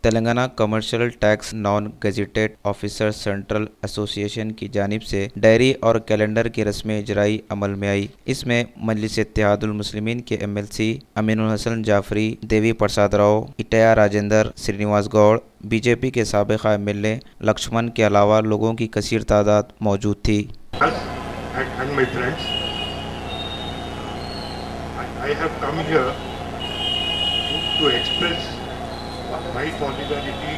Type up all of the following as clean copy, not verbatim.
Telangana commercial tax non gazetted officer central association की जानिब से डायरी और कैलेंडर की रस्में इजराई अमल में आई। इसमें मजलिस इत्तेहादुल मुस्लिमीन के एमएलसी अमीनुल हसन जाफरी, देवी प्रसाद राव, इटया राजेंद्र, श्रीनिवास गौड़, बीजेपी के साबिका एमएलए लक्ष्मण के अलावा लोगों की कसीर तादाद मौजूद थी। And my friends, I have come here to express my solidarity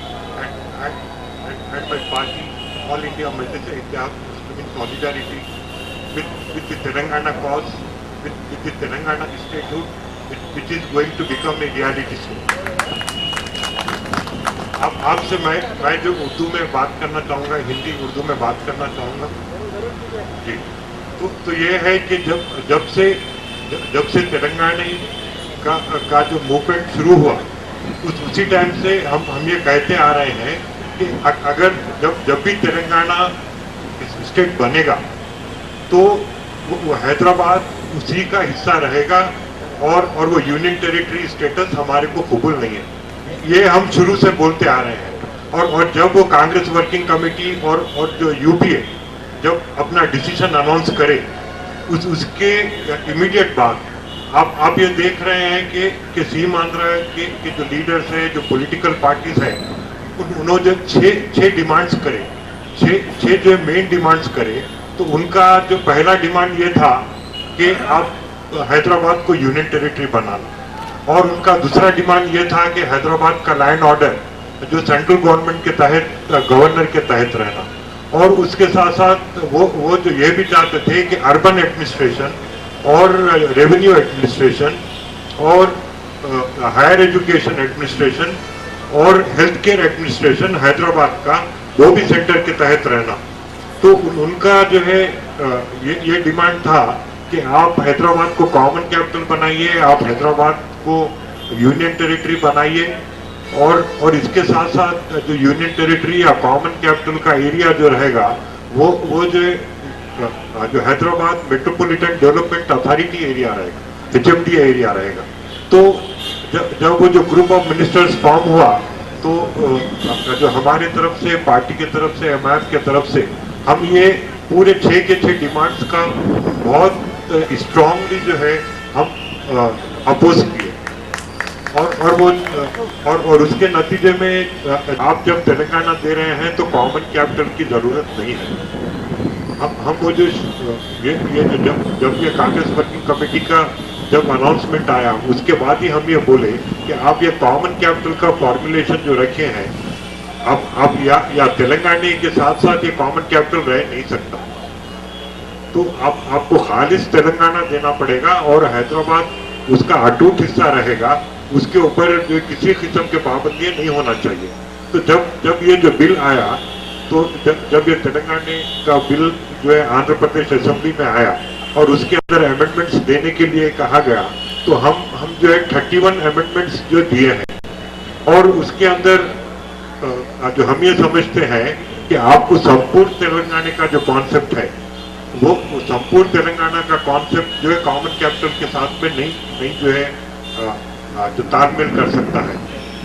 and my party, All India Majlis Ittehad Muslimin solidarity with the Telangana cause, with the Telangana statehood, which is going to become a reality soon. अब आपसे मैं जो उर्दू में बात करना चाहूँगा, हिंदी उर्दू में बात करना चाहूँगा जी। तो ये है कि जब से तेलंगाना का जो मूवमेंट शुरू हुआ उसी टाइम से हम ये कहते आ रहे हैं कि अगर जब भी तेलंगाना स्टेट बनेगा तो वो हैदराबाद उसी का हिस्सा रहेगा और वो यूनियन टेरिटरी स्टेटस हमारे को कबूल नहीं है। ये हम शुरू से बोलते आ रहे हैं और जब वो कांग्रेस वर्किंग कमेटी और जो यूपीए जब अपना डिसीजन अनाउंस करे उसके इमीडिएट बाद आप ये देख रहे हैं कि सीमांध्र के जो लीडर्स हैं, जो पॉलिटिकल पार्टीज हैं, उन्होंने जो छह डिमांड्स करे, छह जो मेन डिमांड्स करे, तो उनका जो पहला डिमांड ये था कि आप हैदराबाद को यूनियन टेरिटरी बनाना, और उनका दूसरा डिमांड ये था कि हैदराबाद का लैंड ऑर्डर जो सेंट्रल गवर्नमेंट के तहत, गवर्नर के तहत रहना, और उसके साथ साथ वो जो ये भी चाहते थे कि अर्बन एडमिनिस्ट्रेशन और रेवेन्यू एडमिनिस्ट्रेशन और हायर एजुकेशन एडमिनिस्ट्रेशन और हेल्थ केयर एडमिनिस्ट्रेशन हैदराबाद का वो भी सेंटर के तहत रहना। तो उनका जो है ये डिमांड था कि आप हैदराबाद को कॉमन कैपिटल बनाइए, आप हैदराबाद को यूनियन टेरिटरी बनाइए, और इसके साथ साथ जो यूनियन टेरिटरी या कॉमन कैपिटल का एरिया जो रहेगा वो जो Hyderabad metropolitan development authority area रहेगा, HMD एरिया रहेगा। तो जब वो जो ग्रुप ऑफ मिनिस्टर्स फॉर्म हुआ तो जो हमारे तरफ से, पार्टी की तरफ से, MIF के तरफ से हम ये पूरे 6 के 6 डिमांड्स का बहुत स्ट्रांगली जो है हम अपोज किए, और उसके नतीजे में आप जब तेलंगाना दे रहे हैं तो कॉमन कैपिटल की जरूरत नहीं है। हम वो जो जब ये कांग्रेस वर्किंग कमेटी का जब अनाउंसमेंट आया उसके बाद ही हम ये बोले कि आप ये कॉमन कैपिटल का फॉर्मुलेशन जो रखे हैं, अब या तेलंगाना के साथ साथ ये कॉमन कैपिटल रह नहीं सकता, तो आपको खालिस तेलंगाना देना पड़ेगा और हैदराबाद उसका अटूट हिस्सा रहेगा, उसके ऊपर जो किसी किस्म के पाबंदियां नहीं होना चाहिए। तो जब ये जो बिल आया, तो जब ये तेलंगाना का बिल जो है आंध्र प्रदेश असेंबली में आया और उसके अंदर अमेंडमेंट्स देने के लिए कहा गया, तो हम जो है 31 अमेंडमेंट्स जो दिए हैं, और उसके अंदर जो हम ये समझते हैं कि आपको संपूर्ण तेलंगाना का जो कॉन्सेप्ट है वो संपूर्ण तेलंगाना का कॉन्सेप्ट जो है कॉमन कैपिटल के साथ में नहीं जो है जो तालमेल कर सकता है,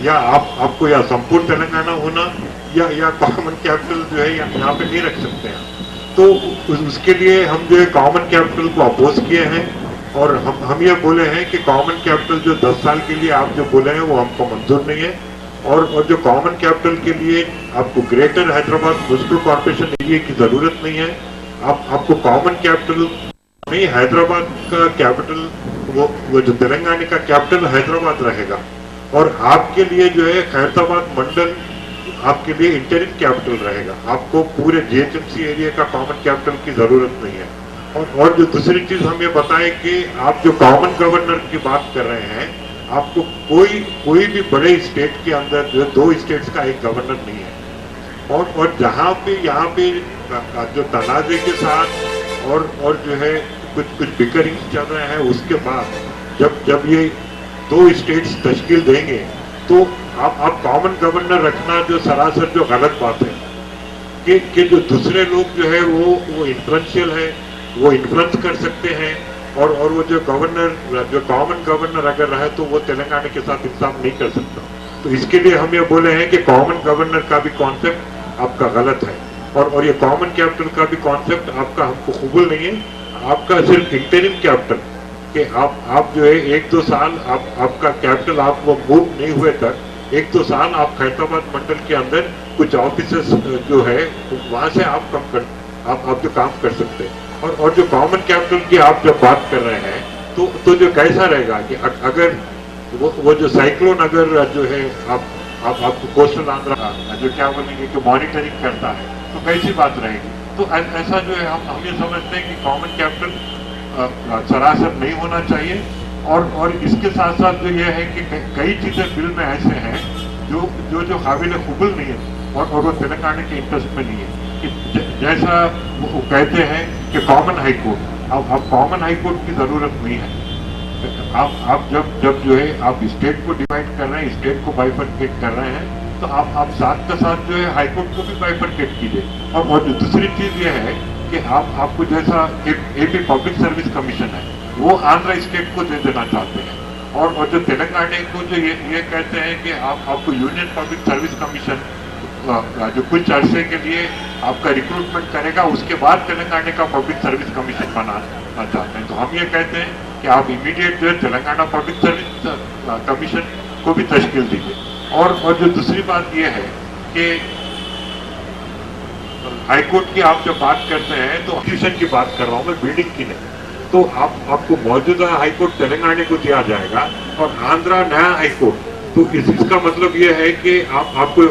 या आपको या संपूर्ण तेलंगाना होना या कॉमन कैपिटल जो है यहाँ पे नहीं रख सकते हैं। तो उसके लिए हम जो है कॉमन कैपिटल को अपोज किए हैं, और हम ये बोले हैं कि कॉमन कैपिटल जो 10 साल के लिए आप जो बोले हैं वो हमको मंजूर नहीं है, और जो कॉमन कैपिटल के लिए आपको greater Hyderabad municipal corporation area की जरूरत नहीं है। आपको कॉमन कैपिटल नहीं, हैदराबाद का कैपिटल वो जो तेलंगाना का कैपिटल हैदराबाद रहेगा, और आपके लिए जो है हैदराबाद मंडल आपके लिए इंटरिम कैपिटल रहेगा। आपको पूरे GHMC एरिया का कॉमन कैपिटल की जरूरत नहीं है। और जो दूसरी चीज हम ये बताएं कि आप जो कॉमन गवर्नर की बात कर रहे हैं, आपको कोई भी बड़े स्टेट के अंदर जो 2 स्टेट्स का एक गवर्नर नहीं है, और जहाँ पे यहाँ पे जो तनाजे के साथ और जो है कुछ बिकरिंग चल रहे हैं, उसके बाद जब ये 2 स्टेट्स तश्कील देंगे तो आप कॉमन गवर्नर रखना जो सरासर जो गलत बात है कि जो दूसरे लोग जो है वो इन्फ्लुएंशियल है, वो इन्फ्लुएंस कर सकते हैं, और वो जो कॉमन गवर्नर अगर रहे तो वो तेलंगाना के साथ इंसाफ नहीं कर सकता। तो इसके लिए हम ये बोले हैं कि कॉमन गवर्नर का भी कॉन्सेप्ट आपका गलत है, और ये कॉमन कैपिटल का भी कॉन्सेप्ट आपका हमको कबूल नहीं है। आपका सिर्फ इंटरिम कैपिटल कि आप जो है 1-2 साल आपका कैपिटल आप वो मूव नहीं हुए तक 1-2 साल आप खैरताबाद मंडल के अंदर कुछ ऑफिसर्स जो है वहां से आप आप जो काम कर सकते हैं। और जो कॉमन कैपिटल की आप जब बात कर रहे हैं तो जो कैसा रहेगा कि अगर वो जो साइक्लोन अगर जो है आपको कोस्टल आंध्रा जो क्या बोलेंगे कि मॉनिटरिंग करता है तो कैसी बात रहेगी। तो ऐसा जो है हम ये समझते हैं कि कॉमन कैपिटल सरासर नहीं होना चाहिए। और इसके साथ साथ जो ये है कि कई चीज़ें बिल में ऐसे हैं जो काबिल कबूल नहीं है और वो तेलंगाना के इंटरेस्ट में नहीं है कि जैसा वो कहते हैं कि कॉमन हाई कोर्ट। अब कॉमन हाई कोर्ट की ज़रूरत नहीं है। आप जब जो है आप स्टेट को डिवाइड कर रहे हैं, स्टेट को बाइफरकेट कर रहे हैं, तो आप साथ का साथ जो है हाई कोर्ट को भी बाइफरकेट कीजिए। और जो दूसरी चीज़ ये है कि आपको जैसा एपी पब्लिक सर्विस कमीशन है वो आंध्र स्टेट को दे देना चाहते हैं। और जो तेलंगाना को जो ये कहते हैं कि आपको यूनियन पब्लिक सर्विस कमीशन जो कुछ अर्से के लिए आपका रिक्रूटमेंट करेगा, उसके बाद तेलंगाना का पब्लिक सर्विस कमीशन बनाना चाहते हैं। तो हम ये कहते हैं कि आप इमीडिएट जो है तेलंगाना पब्लिक सर्विस कमीशन को भी तश्कील दीजिए। और जो दूसरी बात ये है कि हाईकोर्ट की आप जब बात करते हैं तो कॉन्स्टिट्यूशन की बात कर रहा हूँ मैं, बिल्डिंग की नहीं। तो आपको मौजूदा हाईकोर्ट तेलंगाना को दिया जाएगा और आंध्रा नया हाईकोर्ट। तो इसका मतलब ये है कि आपको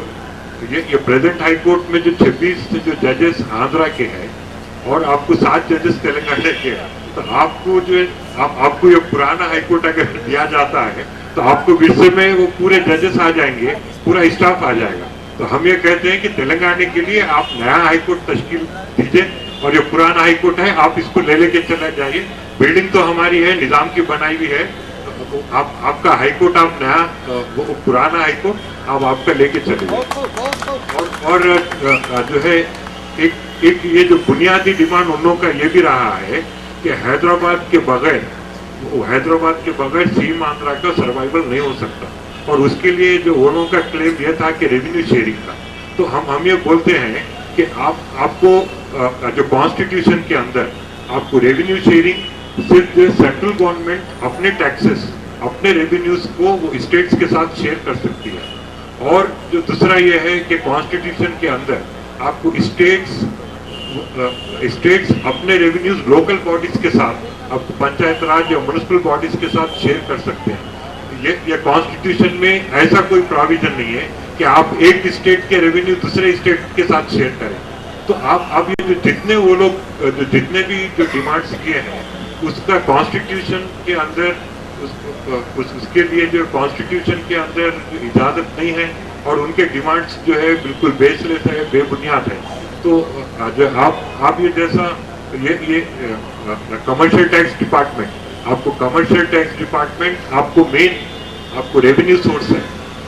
ये प्रेजेंट हाईकोर्ट में जो 26 जो जजेस आंध्रा के हैं और आपको 7 जजेस तेलंगाना के हैं, तो आपको जो है आपको ये पुराना हाईकोर्ट अगर दिया जाता है तो आपको विरसे में वो पूरे जजेस आ जाएंगे, पूरा स्टाफ आ जाएगा। तो हम ये कहते हैं कि तेलंगाना के लिए आप नया हाईकोर्ट तश्कील दीजिए और ये पुराना हाईकोर्ट है आप इसको ले लेके चले जाइए। बिल्डिंग तो हमारी है, निजाम की बनाई हुई है। तो आपका हाईकोर्ट आप नया वो पुराना हाईकोर्ट आपका लेके चले जाइए। और जो है एक ये जो बुनियादी डिमांड उन लोगों का ये भी रहा है कि हैदराबाद के बगैर सीम आंध्रा का सर्वाइवल नहीं हो सकता। और उसके लिए जो उन लोगों का क्लेम ये था कि रेवेन्यू शेयरिंग का। तो हम ये बोलते हैं कि आपको जो कॉन्स्टिट्यूशन के अंदर आपको रेवेन्यू शेयरिंग सिर्फ जो सेंट्रल गवर्नमेंट अपने टैक्सेस अपने रेवेन्यूज को वो स्टेट्स के साथ शेयर कर सकती है। और जो दूसरा ये है कि कॉन्स्टिट्यूशन के अंदर आपको स्टेट्स अपने रेवेन्यूज लोकल बॉडीज के साथ अब पंचायत राज या म्यूनिसिपल बॉडीज के साथ शेयर कर सकते हैं। ये कॉन्स्टिट्यूशन में ऐसा कोई प्रोविजन नहीं है कि आप एक स्टेट के रेवेन्यू दूसरे स्टेट के साथ शेयर करें। तो आप ये जो जितने भी जो डिमांड्स किए हैं उसका कॉन्स्टिट्यूशन के अंदर उसके लिए जो कॉन्स्टिट्यूशन के अंदर इजाजत नहीं है और उनके डिमांड्स जो है बिल्कुल बेसलेस है, बेबुनियाद है। तो जो आप ये जैसा ये कमर्शियल टैक्स डिपार्टमेंट आपको मेन आपको रेवेन्यू सोर्स है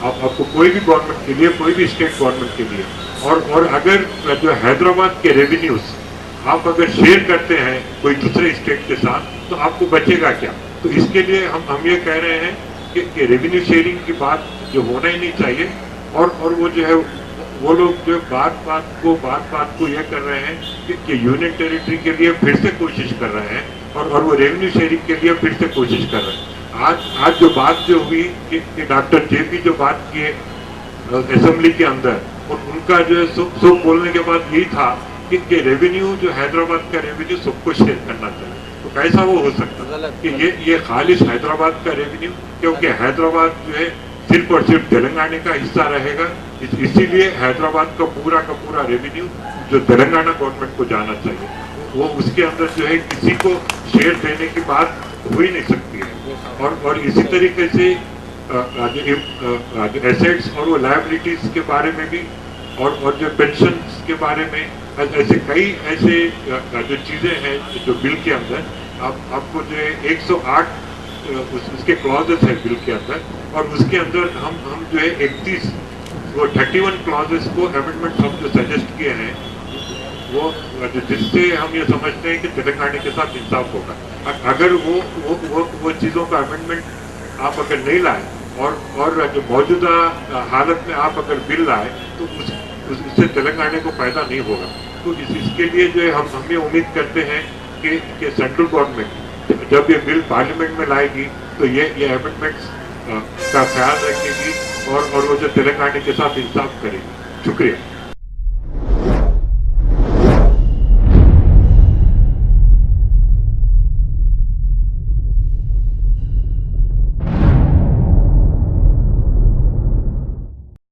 आपको कोई भी गवर्नमेंट के लिए, कोई भी स्टेट गवर्नमेंट के लिए। और अगर जो हैदराबाद के रेवेन्यूज आप अगर शेयर करते हैं कोई दूसरे स्टेट के साथ तो आपको बचेगा क्या। तो इसके लिए हम ये कह रहे हैं कि रेवेन्यू शेयरिंग की बात जो होना ही नहीं चाहिए। और वो जो है वो लोग जो बात बात को ये कर रहे हैं कि यूनियन टेरिटरी के लिए फिर से कोशिश कर रहे हैं और वो रेवेन्यू शेयरिंग के लिए फिर से कोशिश कर रहे हैं। आज जो बात जो हुई कि डॉक्टर जेपी जो बात किए असेंबली के अंदर और उनका जो है सब बोलने के बाद यही था कि रेवेन्यू जो हैदराबाद का रेवेन्यू सबको शेयर करना चाहिए। तो कैसा वो हो सकता है कि ये खालिश हैदराबाद का रेवेन्यू, क्योंकि हैदराबाद जो है सिर्फ और सिर्फ तेलंगाना का हिस्सा रहेगा। इसीलिए हैदराबाद का पूरा रेवेन्यू जो तेलंगाना गवर्नमेंट को जाना चाहिए, वो उसके अंदर जो है किसी को शेयर देने की बात हो ही नहीं सकती है। और इसी तरीके से जो एसेट्स और वो लायबिलिटीज के बारे में भी और जो पेंशन के बारे में ऐसे कई ऐसे जो चीज़ें हैं जो बिल के अंदर आपको जो है 108 उसके क्लॉजेस है बिल के अंदर। और उसके अंदर हम जो है 31 क्लॉजेस को अमेंडमेंट हम जो सजेस्ट किए हैं वो जिससे हम ये समझते हैं कि तेलंगाना के साथ इंसाफ होगा। अगर वो चीज़ों का अमेंडमेंट आप अगर नहीं लाए और जो मौजूदा हालत में आप अगर बिल लाए तो उससे तेलंगाना को फायदा नहीं होगा। तो इसके लिए जो है हम ये उम्मीद करते हैं कि सेंट्रल गवर्नमेंट जब ये बिल पार्लियामेंट में लाएगी तो ये अमेंडमेंट्स का ख्याल रखेगी और वो जो तेलंगाना के साथ इंसाफ करेगी। शुक्रिया।